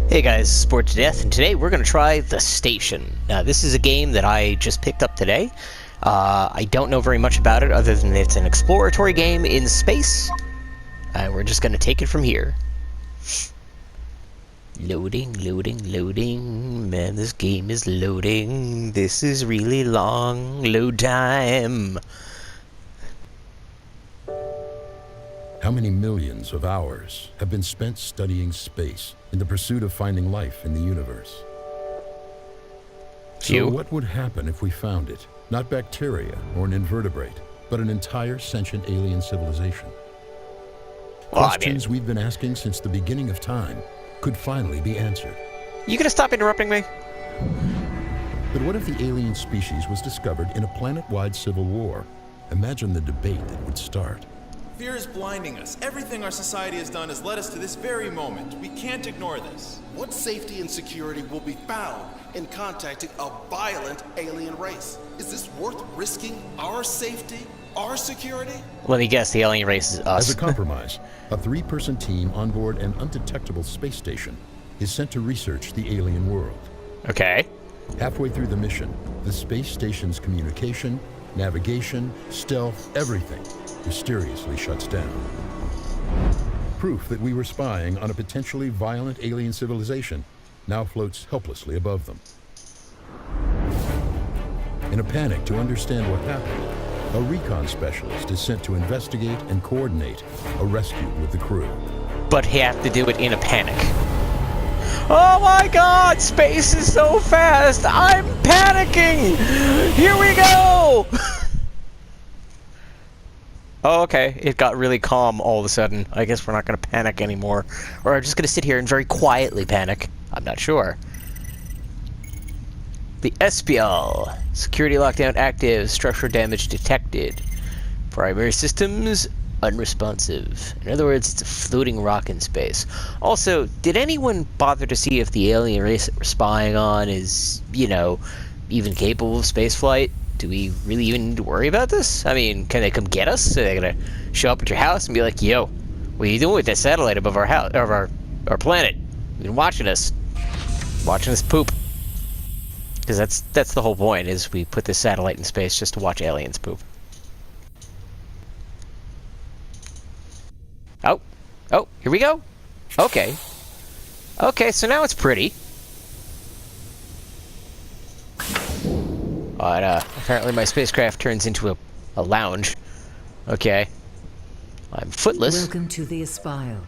Hey guys, Sport to Death, and today we're going to try The Station. Now, this is a game that I just picked up today. I don't know very much about it other than it's an exploratory game in space. We're just going to take it from here. Loading, loading, loading. Man, this game is loading. This is really long load time. How many millions of hours have been spent studying space in the pursuit of finding life in the universe? So what would happen if we found it? Not bacteria or an invertebrate, but an entire sentient alien civilization. Questions we've been asking since the beginning of time could finally be answered. You gonna stop interrupting me? But what if the alien species was discovered in a planet-wide civil war? Imagine the debate that would start. Fear is blinding us. Everything our society has done has led us to this very moment. We can't ignore this. What safety and security will be found in contacting a violent alien race? Is this worth risking our safety, our security? Let me guess, the alien race is us. As a compromise, a 3-person team on board an undetectable space station is sent to research the alien world. Okay. Halfway through the mission, the space station's communication, navigation, stealth, everything mysteriously shuts down. Proof that we were spying on a potentially violent alien civilization now floats helplessly above them. In a panic to understand what happened, a recon specialist is sent to investigate and coordinate a rescue with the crew. But he have to do it in a panic. Oh my god! Space is so fast! I'm panicking! Here we go! Oh, okay. It got really calm all of a sudden. I guess we're not going to panic anymore. Or I'm just going to sit here and very quietly panic. I'm not sure. The SPL. Security lockdown active. Structural damage detected. Primary systems unresponsive. In other words, it's a floating rock in space. Also, did anyone bother to see if the alien race that we're spying on is, you know, even capable of spaceflight? Do we really even need to worry about this? I mean, can they come get us? Are they gonna show up at your house and be like, "Yo, what are you doing with that satellite above our house, of our planet? You've been watching us poop." Because that's the whole point, is we put this satellite in space just to watch aliens poop. Oh, here we go. Okay, so now it's pretty. Apparently my spacecraft turns into a lounge. Okay. I'm footless. Welcome to the Aspile.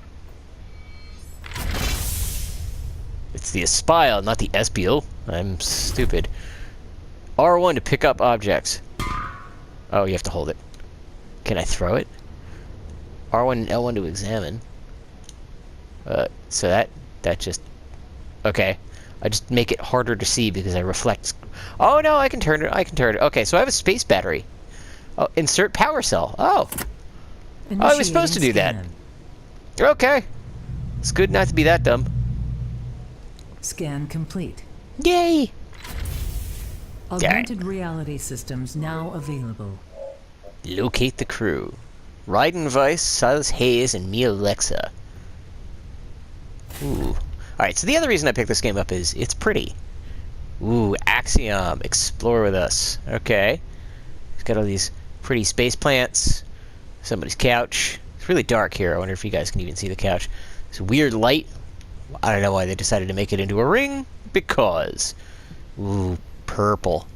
It's the Aspile, not the Espial. I'm stupid. R1 to pick up objects. Oh, you have to hold it. Can I throw it? R1 and L1 to examine. So that just... Okay. I just make it harder to see because I reflect... Oh, no, I can turn it. Okay, so I have a space battery. Oh, insert power cell. Oh. I was supposed to do that. Okay. It's good not to be that dumb. Scan complete. Yay! Augmented reality systems now available. Locate the crew. Ryden Weiss, Silas Hayes, and Mia Lexa. Ooh. Alright, so the other reason I picked this game up is it's pretty. Ooh, Axiom. Explore with us. Okay. It's got all these pretty space plants. Somebody's couch. It's really dark here. I wonder if you guys can even see the couch. It's weird light. I don't know why they decided to make it into a ring. Because. Ooh, purple.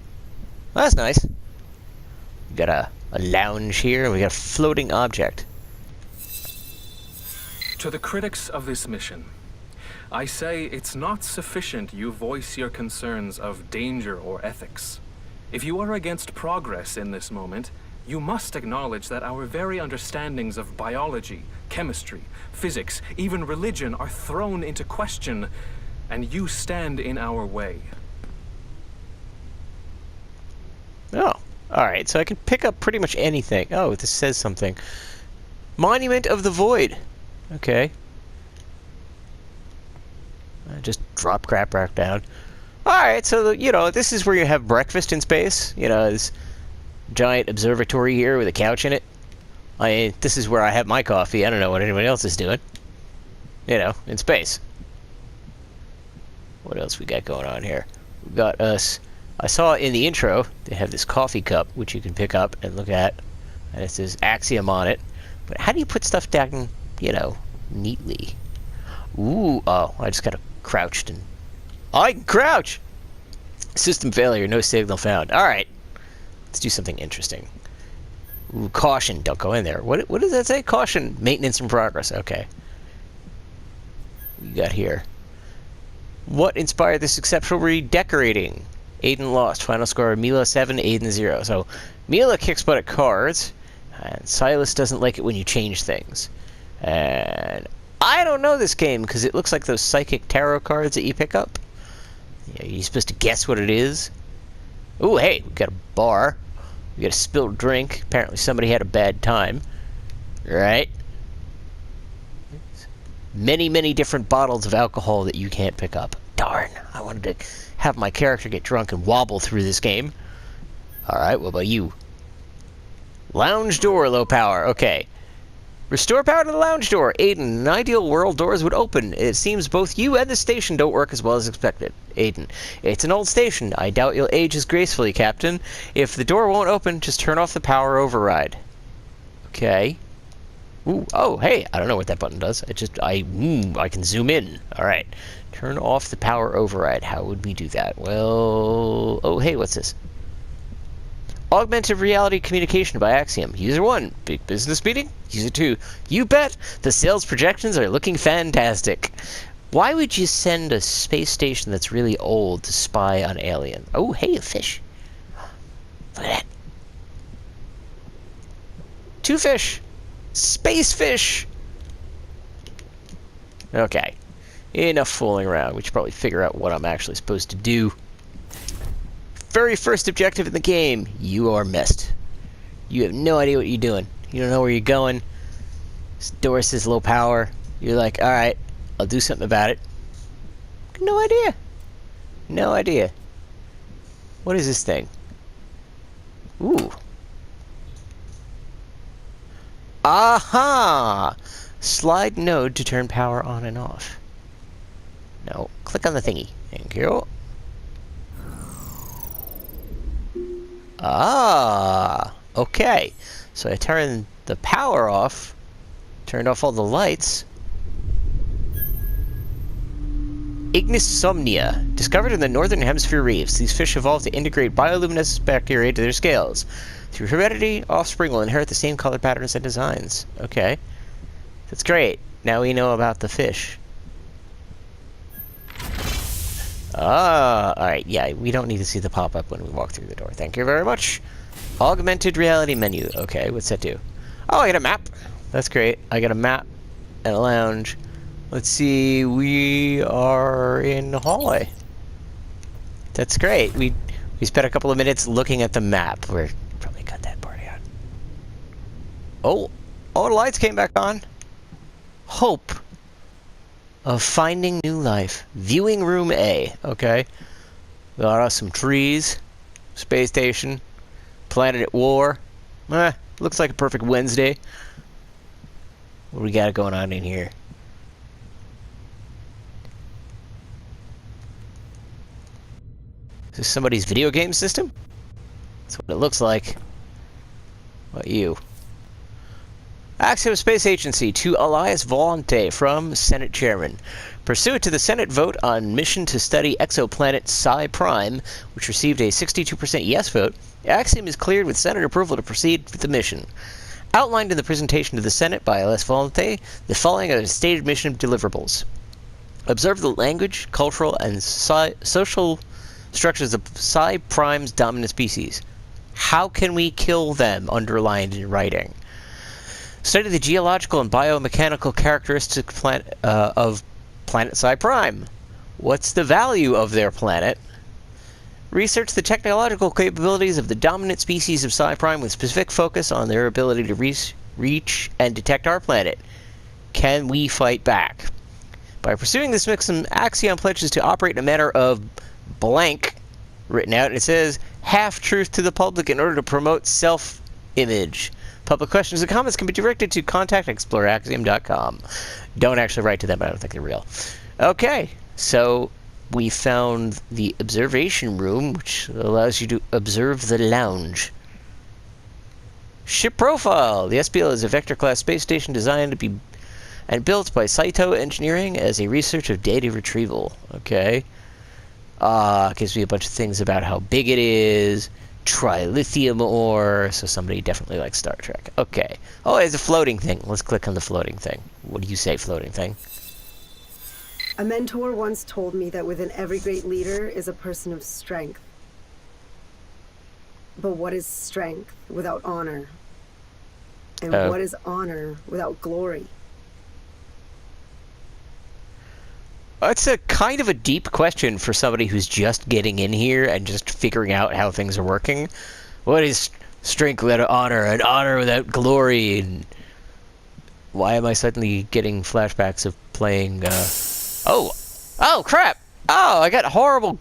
Well, that's nice. We got a lounge here. We got a floating object. To the critics of this mission, I say it's not sufficient you voice your concerns of danger or ethics. If you are against progress in this moment, you must acknowledge that our very understandings of biology, chemistry, physics, even religion are thrown into question, and you stand in our way. Oh, alright, so I can pick up pretty much anything. Oh, this says something. Monument of the Void. Okay. Just drop crap back down. Alright, so, you know, this is where you have breakfast in space. You know, this giant observatory here with a couch in it. This is where I have my coffee. I don't know what anyone else is doing. You know, in space. What else we got going on here? We got us. I saw in the intro they have this coffee cup which you can pick up and look at, and it says Axiom on it. But how do you put stuff down, you know, neatly? Ooh, oh, I just got crouched and I can crouch. System failure, no signal found. All right, let's do something interesting. Ooh, caution, don't go in there. What does that say? Caution, maintenance in progress. Okay. We got here. What inspired this exceptional redecorating? Aiden lost. Final score, Mila 7, Aiden 0. So, Mila kicks butt at cards, and Silas doesn't like it when you change things. And I don't know this game, because it looks like those psychic tarot cards that you pick up. Yeah, you're supposed to guess what it is. Ooh, hey, we got a bar. We got a spilled drink. Apparently somebody had a bad time. Right? Many, many different bottles of alcohol that you can't pick up. Darn, I wanted to have my character get drunk and wobble through this game. Alright, what about you? Lounge door, low power. Okay. Restore power to the lounge door. Aiden, in an ideal world, doors would open. It seems both you and the station don't work as well as expected. Aiden, it's an old station. I doubt you'll age as gracefully, Captain. If the door won't open, just turn off the power override. Okay. Ooh, oh, hey, I don't know what that button does. I can zoom in. All right. Turn off the power override. How would we do that? Well, oh, hey, what's this? Augmented reality communication by Axiom. User 1, big business meeting. User 2, you bet. The sales projections are looking fantastic. Why would you send a space station that's really old to spy on alien? Oh, hey, a fish. Look at that. 2 fish. Space fish! Okay. Enough fooling around. We should probably figure out what I'm actually supposed to do. Very first objective in the game. You are missed. You have no idea what you're doing. You don't know where you're going. This door says low power. You're like, alright, I'll do something about it. No idea. No idea. What is this thing? Ooh. Aha! Slide node to turn power on and off. No, click on the thingy. Thank you. Ah, okay. So I turned the power off, turned off all the lights. Ignisomnia, discovered in the northern hemisphere reefs. These fish evolved to integrate bioluminescent bacteria into their scales. Through heredity, offspring will inherit the same color patterns and designs. Okay. That's great. Now we know about the fish. Ah, alright, yeah, we don't need to see the pop-up when we walk through the door. Thank you very much. Augmented reality menu. Okay, what's that do? Oh, I got a map. That's great. I got a map and a lounge. Let's see, we are in the hallway. That's great. We spent a couple of minutes looking at the map. We're probably cut that part out. Oh, all the lights came back on. Hope of finding new life. Viewing room A. Okay. Got us some trees. Space station. Planet at war. Looks like a perfect Wednesday. What do we got going on in here? Is this somebody's video game system? That's what it looks like. What about you? Axiom Space Agency to Elias Volante from Senate Chairman. Pursuant to the Senate vote on mission to study exoplanet Psi Prime, which received a 62% yes vote, Axiom is cleared with Senate approval to proceed with the mission. Outlined in the presentation to the Senate by Elias Volante, the following are the stated mission deliverables. Observe the language, cultural, and social structures of Psi Prime's dominant species. How can we kill them? Underlined in writing. Study the geological and biomechanical characteristics of planet Psi Prime. What's the value of their planet? Research the technological capabilities of the dominant species of Psi Prime with specific focus on their ability to reach and detect our planet. Can we fight back? By pursuing this mission, Axiom pledges to operate in a manner of blank, written out. It says, half-truth to the public in order to promote self-image. Public questions and comments can be directed to contact@exploreaxiom.com. Don't actually write to them. I don't think they're real. Okay, so we found the observation room, which allows you to observe the lounge. Ship profile. The SPL is a Vector-class space station designed to be and built by Saito Engineering as a research of data retrieval. Okay. Gives me a bunch of things about how big it is. Trilithium ore. So somebody definitely likes Star Trek. Okay. Oh, it's a floating thing. Let's click on the floating thing. What do you say, floating thing? A mentor once told me that within every great leader is a person of strength. But what is strength without honor? And what is honor without glory? It's a kind of a deep question for somebody who's just getting in here and just figuring out how things are working. What is strength without honor and honor without glory? And why am I suddenly getting flashbacks of playing... Oh, crap! Oh, I got horrible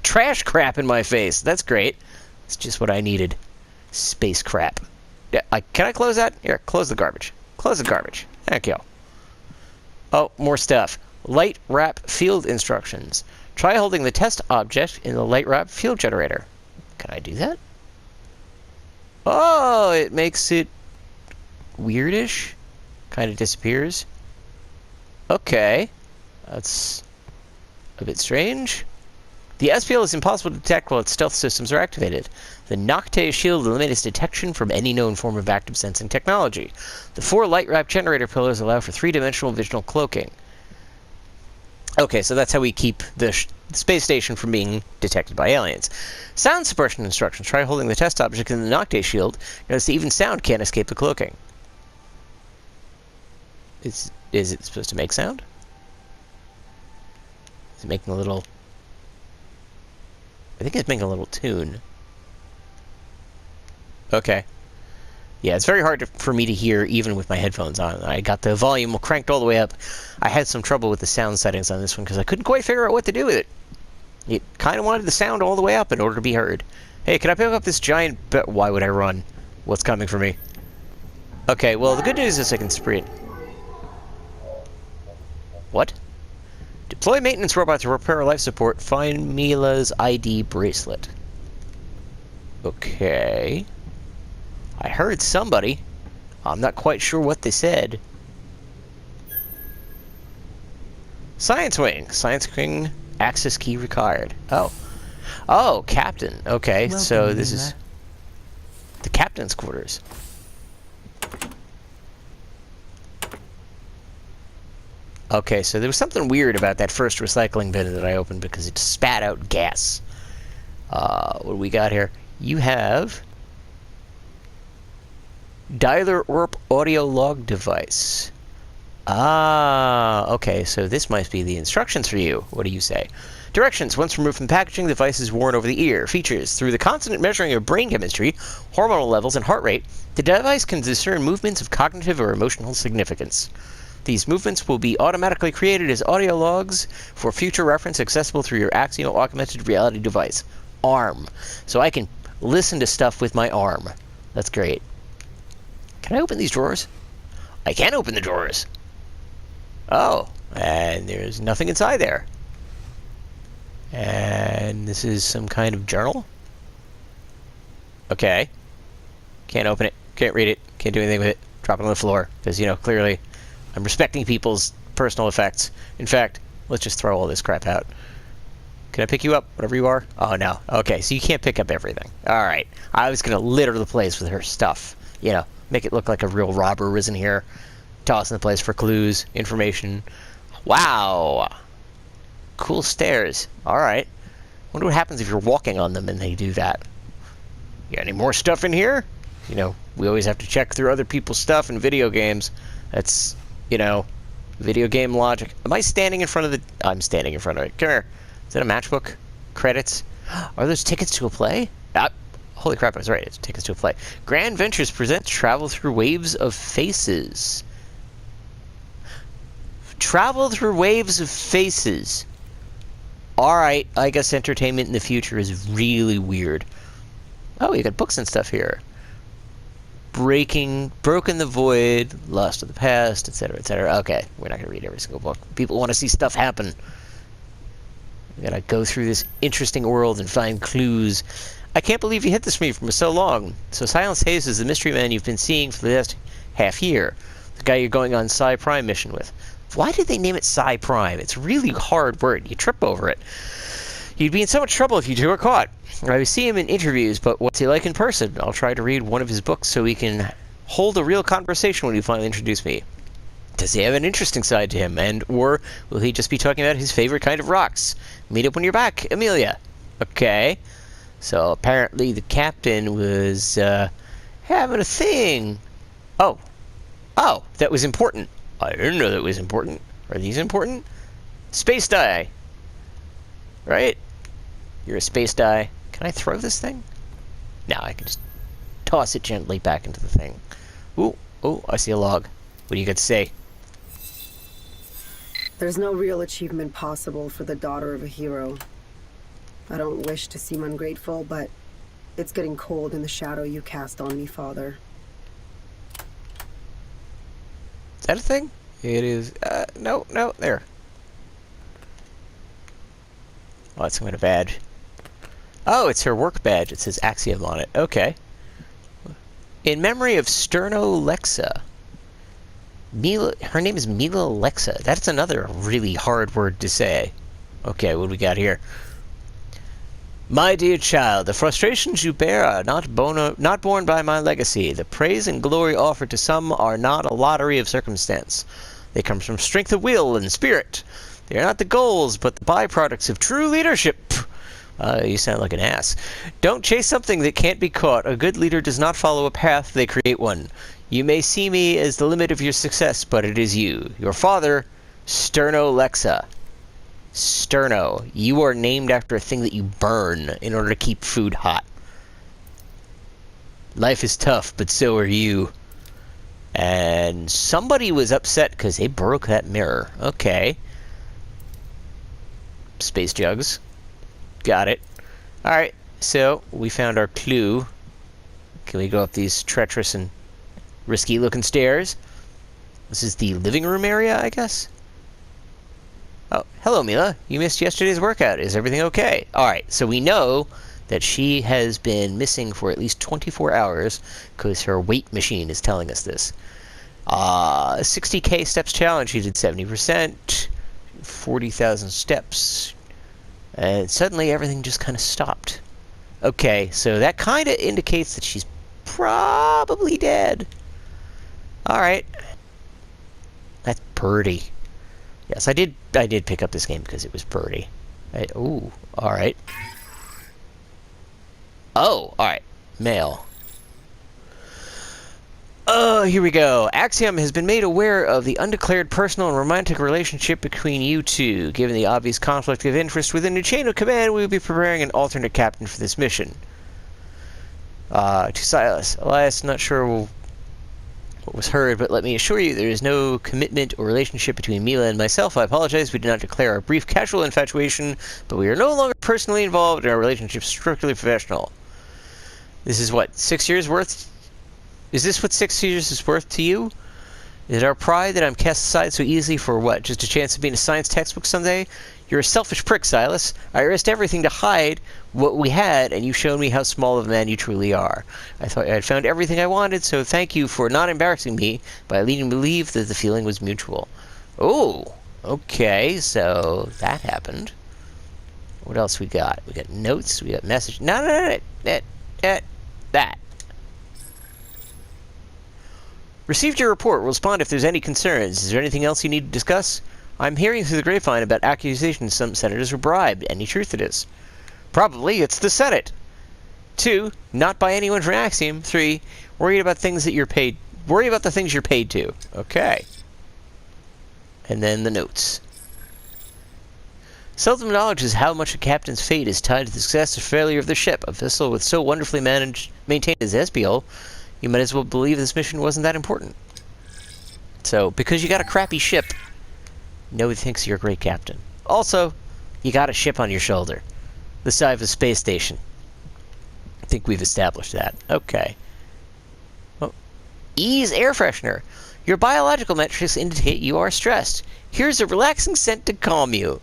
trash crap in my face. That's great. It's just what I needed. Space crap. Yeah, can I close that? Here, close the garbage. Close the garbage. Thank you. Oh, more stuff. Light wrap field instructions. Try holding the test object in the light wrap field generator. Can I do that? Oh, it makes it weirdish. Kind of disappears. Okay. That's a bit strange. The SPL is impossible to detect while its stealth systems are activated. The Nocte shield eliminates detection from any known form of active sensing technology. The 4 light wrap generator pillars allow for 3-dimensional visual cloaking. Okay, so that's how we keep the space station from being detected by aliens. Sound suppression instructions. Try holding the test object in the Nocte shield. Notice that even sound can't escape the cloaking. Is it supposed to make sound? Is it making a little... I think it's making a little tune. Okay. Yeah, it's very hard for me to hear even with my headphones on. I got the volume cranked all the way up. I had some trouble with the sound settings on this one because I couldn't quite figure out what to do with it. It kind of wanted the sound all the way up in order to be heard. Hey, can I pick up this giant... Why would I run? What's coming for me? Okay, well, the good news is I can sprint. What? Deploy maintenance robot to repair life support. Find Mila's ID bracelet. Okay. I heard somebody. I'm not quite sure what they said. Science wing. Science wing access key required. Oh. Oh, captain. Okay, Welcome, so this Mila. is the captain's quarters. Okay, so there was something weird about that first recycling bin that I opened because it spat out gas. What do we got here? You have... Dialer ORP audio log device. Ah, okay, so this might be the instructions for you. What do you say? Directions. Once removed from packaging, the device is worn over the ear. Features. Through the constant measuring of brain chemistry, hormonal levels, and heart rate, the device can discern movements of cognitive or emotional significance. These movements will be automatically created as audio logs for future reference accessible through your Axio augmented reality device. ARM. So I can listen to stuff with my arm. That's great. Can I open these drawers? I can open the drawers. Oh, and there's nothing inside there. And this is some kind of journal? Okay. Can't open it. Can't read it. Can't do anything with it. Drop it on the floor. Because, you know, clearly I'm respecting people's personal effects. In fact, let's just throw all this crap out. Can I pick you up, whatever you are? Oh, no. Okay, so you can't pick up everything. All right. I was going to litter the place with her stuff. You know, make it look like a real robber was in here. Toss in the place for clues, information. Wow. Cool stairs. All right. Wonder what happens if you're walking on them and they do that. You got any more stuff in here? You know, we always have to check through other people's stuff in video games. That's, you know, video game logic. Am I standing in front of the... I'm standing in front of it. Come here. Is that a matchbook? Credits? Are those tickets to a play? Holy crap, I was right. It's tickets to a play. Grand Ventures presents Travel Through Waves of Faces. Travel Through Waves of Faces. Alright, I guess entertainment in the future is really weird. Oh, you got books and stuff here. Broken the Void, Lost of the Past, etc., etc. Okay, we're not going to read every single book. People want to see stuff happen. We gotta go through this interesting world and find clues. I can't believe you hid this from me for so long. So Silence Hayes is the mystery man you've been seeing for the last half year. The guy you're going on Psi Prime mission with. Why did they name it Psi Prime? It's a really hard word. You trip over it. You'd be in so much trouble if you two were caught. I see him in interviews, but what's he like in person? I'll try to read one of his books so we can hold a real conversation when you finally introduce me. Does he have an interesting side to him? Or will he just be talking about his favorite kind of rocks? Meet up when you're back, Amelia. Okay. So apparently the captain was having a thing. Oh, that was important. I didn't know that was important. Are these important? Space die. Right? You're a space die. Can I throw this thing? No, I can just toss it gently back into the thing. Ooh, I see a log. What do you got to say? There's no real achievement possible for the daughter of a hero. I don't wish to seem ungrateful, but it's getting cold in the shadow you cast on me, Father. Is that a thing? It is. No, there. Oh, that's some kind of badge. Oh, it's her work badge. It says Axiom on it. Okay. In memory of Sterno Lexa. Her name is Mila Lexa. That's another really hard word to say. Okay, what do we got here? My dear child, the frustrations you bear are not borne by my legacy. The praise and glory offered to some are not a lottery of circumstance. They come from strength of will and spirit. They are not the goals, but the byproducts of true leadership. You sound like an ass. Don't chase something that can't be caught. A good leader does not follow a path, they create one. You may see me as the limit of your success, but it is you. Your father, Sterno Lexa. Sterno. You are named after a thing that you burn in order to keep food hot. Life is tough, but so are you. And somebody was upset because they broke that mirror. Okay. Space jugs. Got it. Alright, so we found our clue. Can we go up these treacherous and risky looking stairs? This is the living room area, I guess? Oh, hello, Mila. You missed yesterday's workout. Is everything okay? Alright, so we know that she has been missing for at least 24 hours because her weight machine is telling us this. 60k steps challenge, she did 70%. 40,000 steps. And suddenly everything just kind of stopped. Okay, so that kind of indicates that she's probably dead. Alright. That's Birdie. Yes, I did pick up this game because it was Birdie. Ooh, alright. Oh, alright. Mail. Oh, here we go. Axiom has been made aware of the undeclared personal and romantic relationship between you two. Given the obvious conflict of interest within the chain of command, we will be preparing an alternate captain for this mission. To Silas. Elias, not sure what was heard, but let me assure you there is no commitment or relationship between Mila and myself. I apologize, we did not declare our brief casual infatuation, but we are no longer personally involved in our relationship, strictly professional. This is what, 6 years worth? Is this what 6 years is worth to you? Is it our pride that I'm cast aside so easily for what? Just a chance of being a science textbook someday? You're a selfish prick, Silas. I risked everything to hide what we had, and you showed me how small of a man you truly are. I thought I had found everything I wanted, so thank you for not embarrassing me by leading me to believe that the feeling was mutual. Oh, okay, so that happened. What else we got? We got notes, we got messages. No, that. Received your report. We'll respond if there's any concerns. Is there anything else you need to discuss? I'm hearing through the grapevine about accusations some senators were bribed. Any truth to this? Probably. It's the Senate. 2. Not by anyone from Axiom. 3. Worry about the things you're paid to. Okay. And then the notes. Seldom acknowledges how much a captain's fate is tied to the success or failure of the ship. A vessel with so wonderfully maintained as Espial, you might as well believe this mission wasn't that important. So, because you got a crappy ship, nobody thinks you're a great captain. Also, you got a ship on your shoulder. The size of a space station. I think we've established that. Okay. Oh. Ease air freshener. Your biological metrics indicate you are stressed. Here's a relaxing scent to calm you.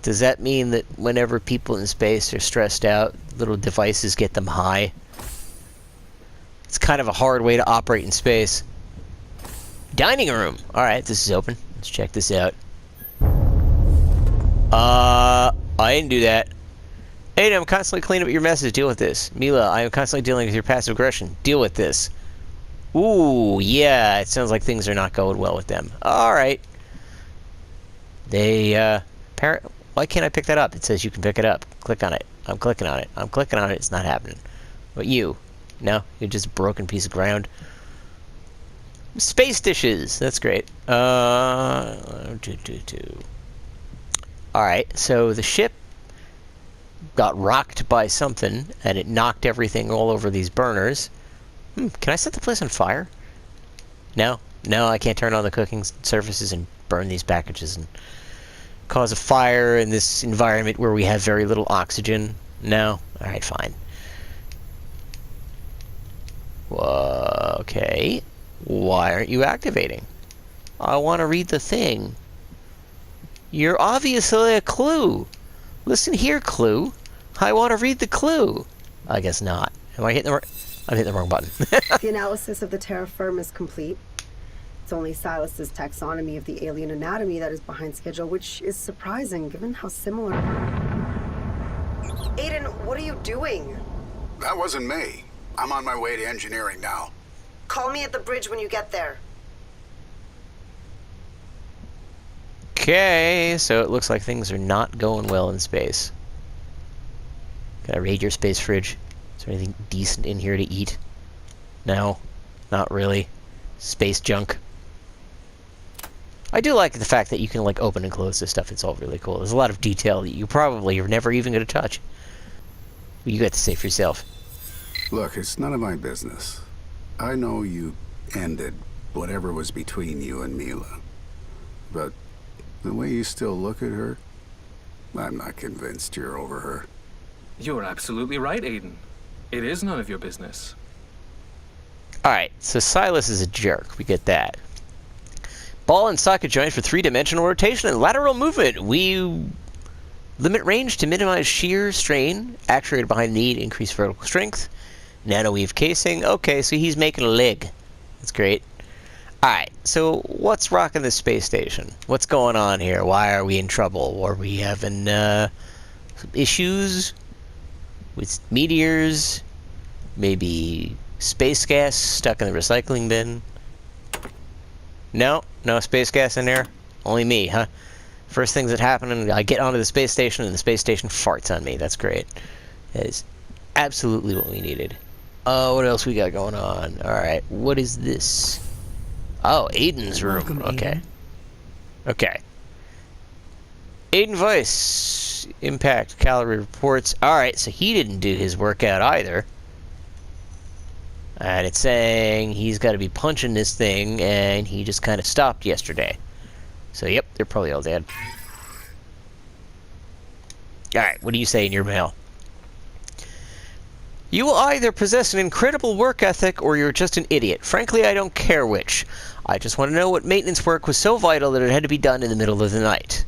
Does that mean that whenever people in space are stressed out, little devices get them high? It's kind of a hard way to operate in space. Dining room! Alright, this is open. Let's check this out. I didn't do that. Aiden, I'm constantly cleaning up your messes. Deal with this. Mila, I am constantly dealing with your passive aggression. Deal with this. Ooh, yeah, it sounds like things are not going well with them. Alright. They, why can't I pick that up? It says you can pick it up. Click on it. I'm clicking on it. I'm clicking on it. It's not happening. But you? No? You're just a broken piece of ground? Space dishes! That's great. Alright, so the ship got rocked by something, and it knocked everything all over these burners. Can I set the place on fire? No? No, I can't turn on the cooking surfaces and burn these packages and cause a fire in this environment where we have very little oxygen. No? Alright, fine. Okay. Why aren't you activating? I want to read the thing. You're obviously a clue. Listen here, clue. I want to read the clue. I guess not. Am I hitting the wrong... I'm hitting the wrong button. The analysis of the terra firma is complete. It's only Silas's taxonomy of the alien anatomy that is behind schedule, which is surprising given how similar... Aiden, what are you doing? That wasn't me. I'm on my way to engineering now. Call me at the bridge when you get there. Okay, so it looks like things are not going well in space. Gotta raid your space fridge. Is there anything decent in here to eat? No, not really. Space junk. I do like the fact that you can like open and close this stuff. It's all really cool. There's a lot of detail that you probably are never even going to touch. But you got to say for yourself. Look, it's none of my business. I know you ended whatever was between you and Mila. But the way you still look at her, I'm not convinced you're over her. You're absolutely right, Aiden. It is none of your business. Alright, so Silas is a jerk. We get that. Ball and socket joints for 3-dimensional rotation and lateral movement. We limit range to minimize shear strain. Actuator behind the knee to increase vertical strength. Nanoweave casing. Okay, so he's making a leg. That's great. Alright, so what's rocking this space station? What's going on here? Why are we in trouble? Are we having some issues with meteors? Maybe space gas stuck in the recycling bin? No? No space gas in there? Only me, huh? First things that happen, I get onto the space station and the space station farts on me. That's great. That is absolutely what we needed. What else we got going on? Alright, what is this? Oh, Aiden's room. Welcome, okay. Aiden. Okay. Aiden voice. Impact calorie reports. Alright, so he didn't do his workout either. And it's saying he's got to be punching this thing, and he just kind of stopped yesterday. So, yep, they're probably all dead. Alright, what do you say in your mail? You will either possess an incredible work ethic, or you're just an idiot. Frankly, I don't care which. I just want to know what maintenance work was so vital that it had to be done in the middle of the night.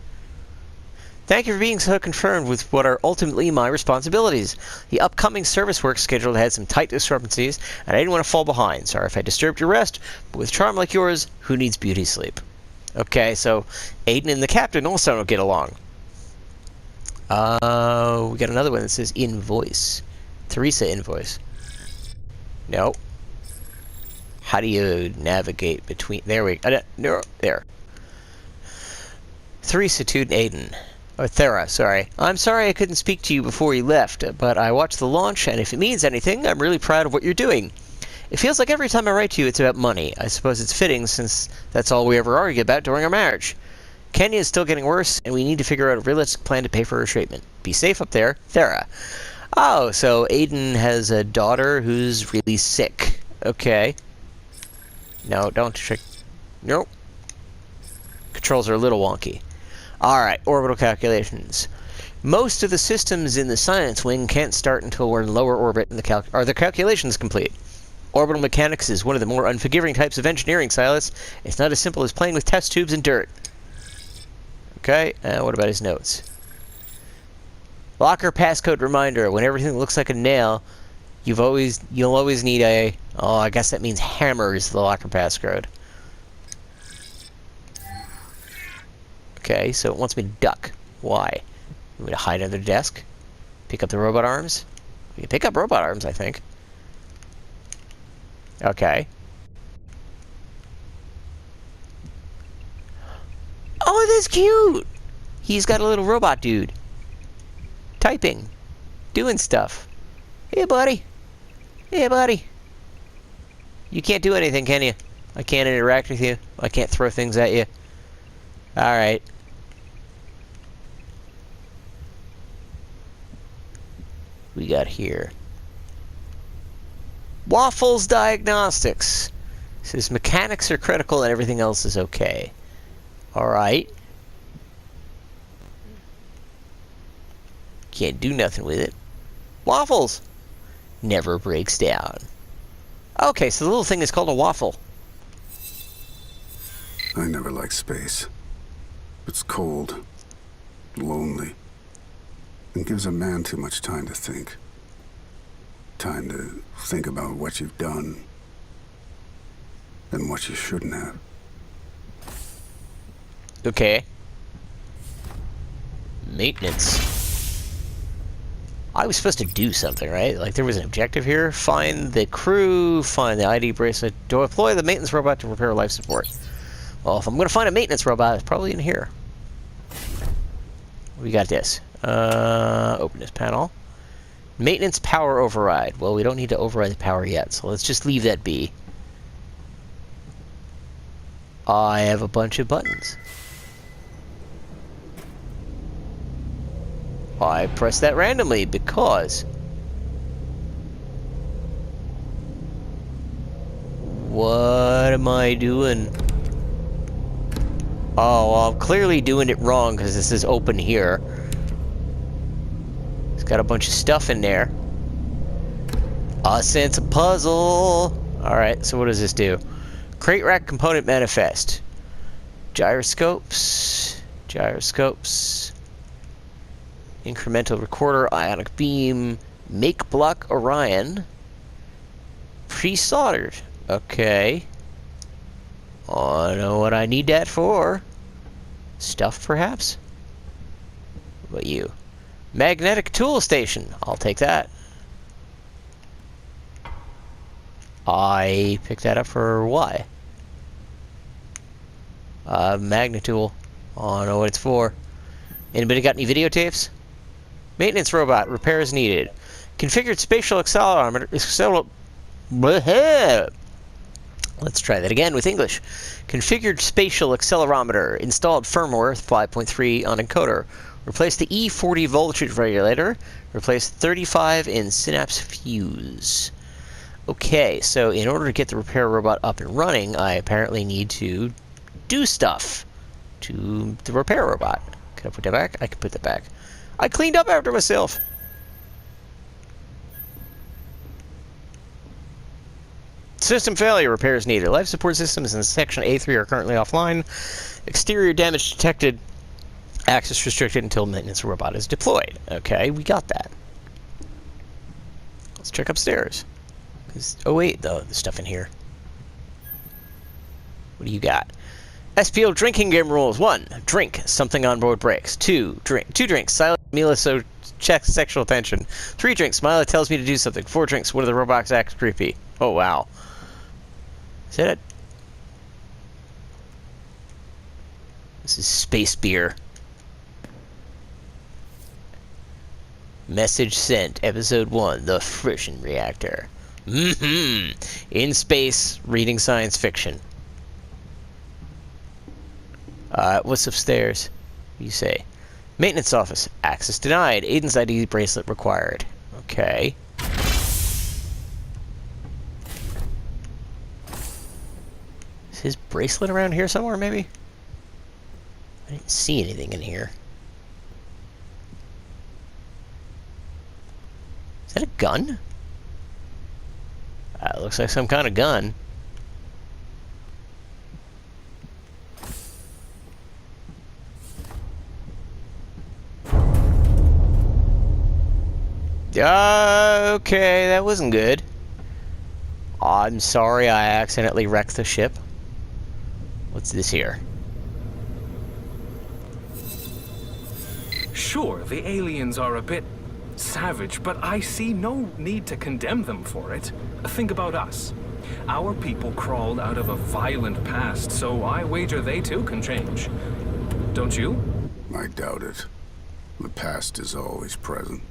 Thank you for being so concerned with what are ultimately my responsibilities. The upcoming service work schedule had some tight discrepancies, and I didn't want to fall behind. Sorry if I disturbed your rest, but with charm like yours, who needs beauty sleep? Okay, so Aiden and the captain also don't get along. We got another one that says invoice. Teresa invoice. No. How do you navigate between... There we go. No, there. Teresa to Aiden. Or Thera, sorry. I'm sorry I couldn't speak to you before you left, but I watched the launch, and if it means anything, I'm really proud of what you're doing. It feels like every time I write to you, it's about money. I suppose it's fitting, since that's all we ever argue about during our marriage. Kenya is still getting worse, and we need to figure out a realistic plan to pay for her treatment. Be safe up there, Thera. Oh, so Aiden has a daughter who's really sick. Okay. No, don't trick... Nope. Controls are a little wonky. Alright, orbital calculations. Most of the systems in the science wing can't start until we're in lower orbit and are the calculations complete. Orbital mechanics is one of the more unforgiving types of engineering, Silas. It's not as simple as playing with test tubes and dirt. Okay, what about his notes? Locker passcode reminder. When everything looks like a nail, you'll always need a... Oh, I guess that means hammer is the locker passcode. Okay, so it wants me to duck. Why? You want me to hide under the desk? Pick up the robot arms? We can pick up robot arms, I think. Okay. Oh, that's cute! He's got a little robot dude. Typing. Doing stuff. Hey, buddy. Hey, buddy. You can't do anything, can you? I can't interact with you. I can't throw things at you. Alright. We got here. Waffles Diagnostics. Says mechanics are critical and everything else is okay. Alright. Can't do nothing with it. Waffles! Never breaks down. Okay, so the little thing is called a waffle. I never liked space. It's cold, lonely, and gives a man too much time to think. Time to think about what you've done and what you shouldn't have. Okay. Maintenance. I was supposed to do something, right? Like, there was an objective here. Find the crew, find the ID bracelet, deploy the maintenance robot to repair life support. Well, if I'm going to find a maintenance robot, it's probably in here. We got this. Open this panel. Maintenance power override. Well, we don't need to override the power yet, so let's just leave that be. I have a bunch of buttons. I pressed that randomly because... What am I doing? Oh, well, I'm clearly doing it wrong because this is open here. It's got a bunch of stuff in there. I sense a puzzle. Alright, so what does this do? Crate rack component manifest. Gyroscopes. Gyroscopes. Incremental recorder, ionic beam, make block Orion, pre-soldered. Okay. I know what I need that for. Stuff, perhaps? What about you? Magnetic tool station. I'll take that. I picked that up for why? Magnet tool. I don't know what it's for. Anybody got any videotapes? Maintenance robot. Repairs needed. Configured spatial accelerometer. Let's try that again with English. Configured spatial accelerometer. Installed firmware 5.3 on encoder. Replace the E40 voltage regulator. Replace 35 in synapse fuse. Okay, so in order to get the repair robot up and running, I apparently need to do stuff to the repair robot. Can I put that back? I can put that back. I cleaned up after myself. System failure. Repairs needed. Life support systems in section A3 are currently offline. Exterior damage detected. Access restricted until maintenance robot is deployed. Okay, we got that. Let's check upstairs. Oh wait, the stuff in here. What do you got? SPO drinking game rules. 1. Drink. Something on board breaks. 2. Drink. 2 drinks. Silent Mila so checks sexual attention. 3 drinks. Mila tells me to do something. 4 drinks. One of the robots acts creepy. Oh wow. Is that it? This is space beer. Message sent. Episode 1. The Fission Reactor. In space, reading science fiction. What's upstairs? What do you say? Maintenance office. Access denied. Aiden's ID bracelet required. Okay. Is his bracelet around here somewhere, maybe? I didn't see anything in here. Is that a gun? It looks like some kind of gun. Okay, that wasn't good. I'm sorry I accidentally wrecked the ship. What's this here? Sure, the aliens are a bit savage, but I see no need to condemn them for it. Think about us. Our people crawled out of a violent past, so I wager they too can change. Don't you? I doubt it. The past is always present.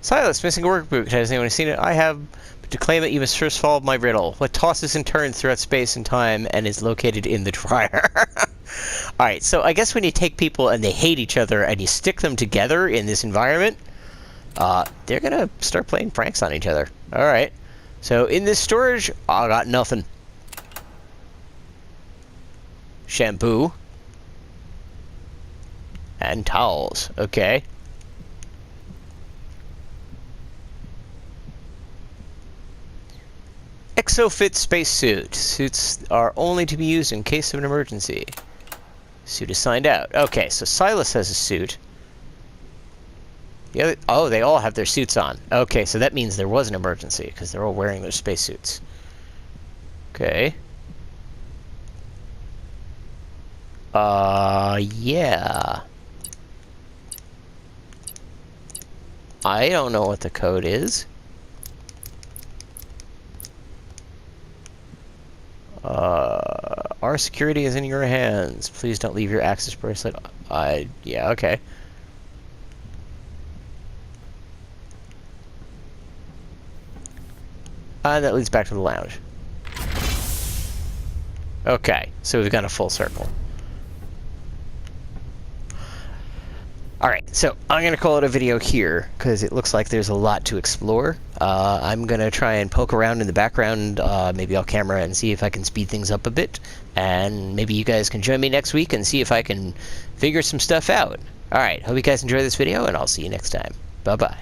Silas, missing a workbook. Has anyone seen it? I have. But to claim it, you must first solve my riddle. What tosses and turns throughout space and time and is located in the dryer? Alright, so I guess when you take people and they hate each other and you stick them together in this environment, they're gonna start playing pranks on each other. Alright. So in this storage, I got nothing. Shampoo. And towels. Okay. Exofit spacesuit. Suits are only to be used in case of an emergency. Suit is signed out. Okay, so Silas has a suit. The other, oh, they all have their suits on. Okay, so that means there was an emergency, because they're all wearing their spacesuits. Okay. Yeah. I don't know what the code is. Our security is in your hands. Please don't leave your access bracelet. Yeah, okay. And that leads back to the lounge. Okay, so we've got a full circle. Alright, so I'm going to call it a video here, because it looks like there's a lot to explore. I'm going to try and poke around in the background, maybe off camera, and see if I can speed things up a bit. And maybe you guys can join me next week and see if I can figure some stuff out. Alright, hope you guys enjoy this video, and I'll see you next time. Bye-bye.